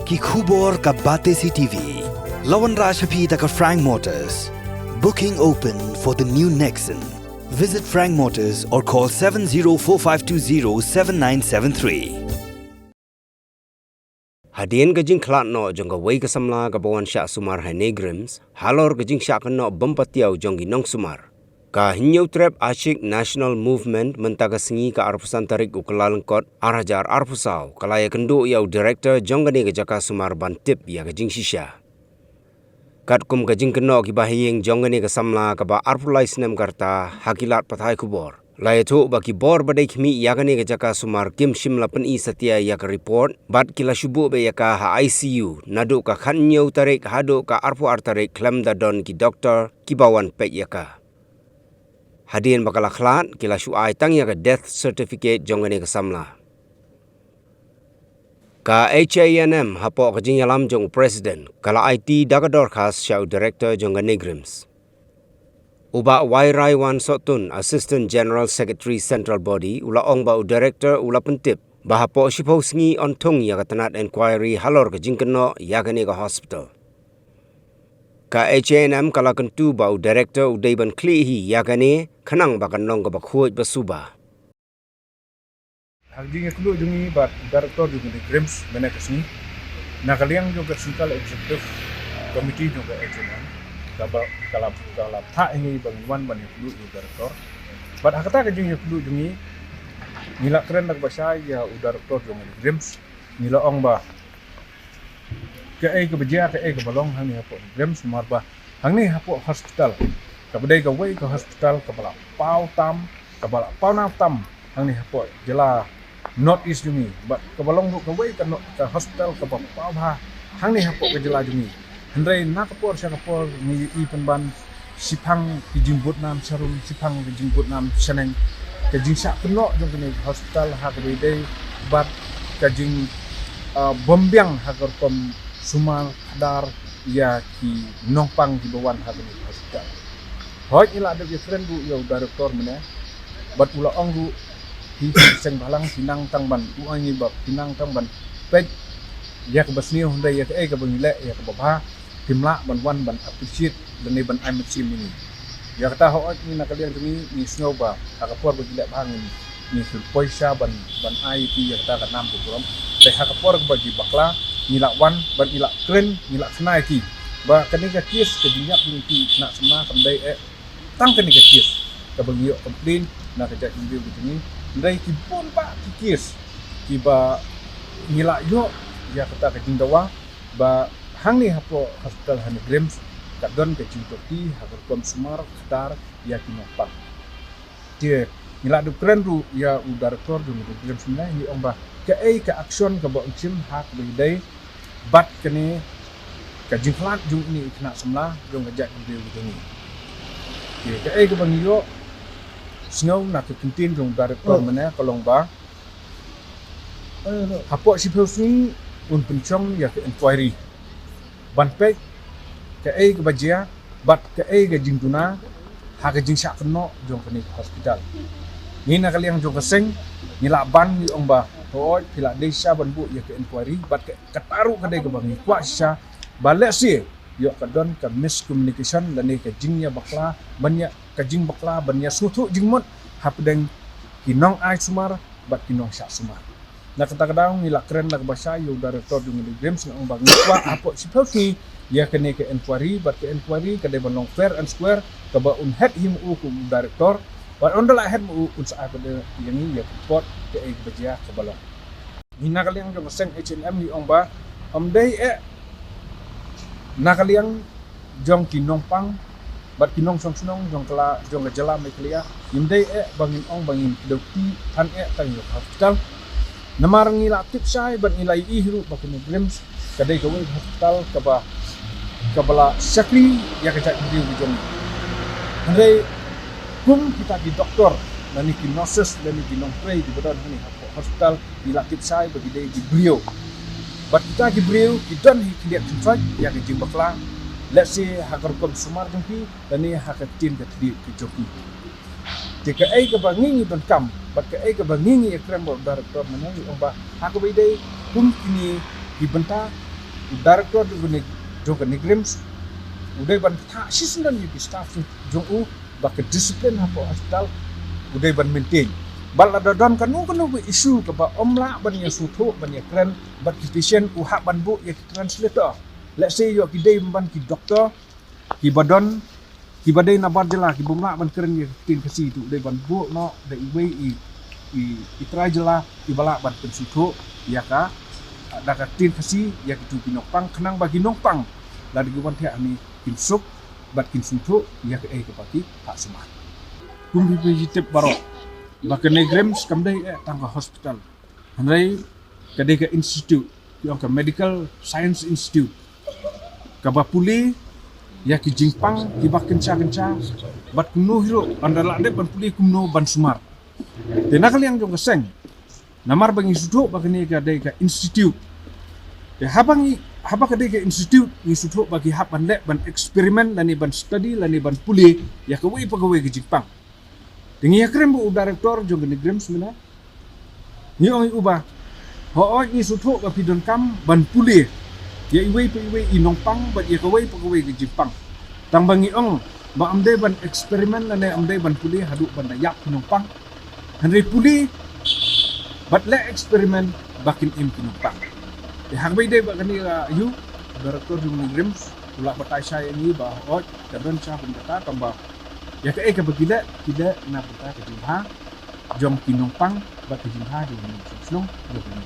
Ki khubor ka Bate CTV. Lawan Rashaphi taka Frank Motors. Booking open for the new Nexon. Visit Frank Motors or call 7045207973. Hadian gajing klat no jong ka wei ka samla ka bawan sya sumar hai negrims, halor gajing sya ka no bempatiau jong gi nong sumar. Ka hinyau trap Ashik National Movement mentaga sengi ka arpusan tarik ukelal kot arhajar arpusau kalaya kendo iau director jong gani ka jaka sumar bantip ya gajing shisha. Kat kum gajing keno ki bahiyeng jong gani ka samla ka ba arpulai sinem karta hakilat pathai kubor. Laya tu bagi bor badai kimi ya gani ka jaka sumar kim shimla pen I setia ya ka report bat kila shubu be ya ka ha ICU nadu ka khanyau tarik hadu ka arpu artarik klem da don ki doktor ki bawan pek ya ka. Hadian bakal akhlat kila syuai tang ya ka death certificate jongane ka samla. Ka HANM hapo kajing yalam jong president kala IT dagador khas syau director jongane grims. Uba Wairai Wan Sotun Assistant General Secretary Central Body ula ong ba director ula pentip bahapo sipo sngi ontong ya ka tanat inquiry halor kajing keno ya gani ka hospital. Ka HNM kala kentu bau director udai ban klihi ya gani kanang bakan nong ka bakhuj basuba. Hagding eklu jungi bat director jungi di Grims bena kesini. Nakaliang juga central executive committee juga HNM. Kalau tak ini bangunan ban eklu director. Bat hakata kajing eklu jungi nila keren nak bahasa ya director jungi di Grims nila ong ba ke beja ke balong hang ni hapo Grims marba hang ni hapo hospital ka bedai ka wei ka hospital ka bala pau tam hang ni hapo jela north east jungi ba ka balong ka wei ka hospital ka pau ha hang ni hapo ka jela jungi hendrai na ka por sya ka por ni I penban sipang dijemput nam sarum sipang dijemput nam seneng ka jing sak keno jong ni hospital ha ka bedai bat ka jing bombyang hagar kom Sumar dar ya ki nongpang di bawan hati hospital. Hoi ila ada friend bu ya director mana, bat ula ong bu hi seng balang pinang tangban bu angi bab pinang tangban pek ya ke basni honda ya ke bangile ya ke babha timla ban wan ban appreciate dan ban I'm team ini. Ya kata hoi ni nak kalian ni snow ba akapor bagile bang ni poisa ban IT ya kata kanam bu kuram. Teh akapor bagi bakla nilak wan ban ilak keren nilak senai ki ba kenika kies kedinyak binti nak semna kendai tang kenika kies ka bangio komplain na kajak video begini ndai ki pun pak ki kies ki ba nilak yo ya kata kajing dawa ba hang ni hapo hospital han Grims kadon ke cintoti hagar kom sumar kadar ya ki nopak dia nilak du keren ru ya director du Grims na ni omba ke action ke ba uncim hak bedai bat kene ka jingklat jung ni kena semla jung ngajak video begini ye ke bang yo snow nak ke kentin jung director mana kolong ba hapo si persuni un pencong ya ke inquiry ban pek ke bajia bat ke jingtuna ha ke jing sak keno jung kene hospital ni nak kali yang jung keseng ni laban ni ong ba hoi pila desa ban bu ya ke inquiry bat ke kataru kadai ke bangi kuasa balik si yo kadon ke miscommunication dan ni ke jingnya bakla banyak ke jing bakla banyak sutu jingmot hapdeng kinong ai sumar bat kinong syak sumar na kadang-kadang nila keren nak bahasa yo director dung di Grims ngong bangi kwa apo sipoki ya kene ke inquiry bat ke inquiry kadai banong fair and square ke ba un head him u ku director but on the head mu unsa pada yang ni ya report ke beja ke balong hina kaliang jong seng H&M ni omba dei nakaliang jong kinongpang bat kinong song jong kala jong jela me klia dei bangin ong bangin dokti han tang yo hospital namar ngila tip sai ban ilai ihru bakin Grims kadai ke hospital ke bala sakri ya ke jak video jong hendai kum kita di doktor dan ni kinosis dan ni kinongpray di badan ni hospital dilakit sai bagi dia di beliau bat kita di beliau kita ni lihat tempat yang di bakla let's say hakar kom sumar jengki dan ni hakar tim ke di joki jika ke bangingi don kam bat ke bangingi ekran bo director mana ni omba hakar bidai kum kini dibenta director juga negrims udah ban tak sisnan di staff jong u bak disiplin hapo hospital udah ban maintain bal ada don kanu isu ke ba omla ban ya sutu ban ya kren bat patient u hak ban bu ya translator let's say yo kidai ban ki doktor ki badon ki badai na bad jela ki bumla ban kren ya tin kasi tu udah ban bu no da iwe i trajela i bala ban sutu ya ka da ka tin kasi ya ki tu pinopang kenang bagi nopang la di wan thia ni kin sup bat kin sutu ya ke bagi tak semat kumbi vegetable baro baka negrims kamdai tangga hospital hanai kadai ka institute yang ka medical science institute kabapuli ya ki jingpang ki bak kenca bat kuno hiro andala ande ban puli kumno ban sumar dena kali yang jong seng namar bangi sudu baka ni kadai ka institute ya habangi haba kadai ka institute ni sudu bagi haban le ban eksperimen lani ban study lani ban puli ya ka wi pagawe ki jingpang Dengi akrem bu director jong negrim semena. Ni oi uba. Ho oi ni sutu ba pidon kam ban puli. Ya iwe inongpang ba ya kawai pagawe ke Jepang. Tang bangi ong ba amde ban eksperimen lane amde ban puli hadu ban yak inongpang. Henry puli bat le eksperimen bakin im inongpang. Ya hang bai de ba kani yu director jong negrim pula batai saya ni ba oi kadon cha pun kata kamba ya ke begila tidak nak kita ke jumpa jom kinongpang bagi jumpa di sini senang dengan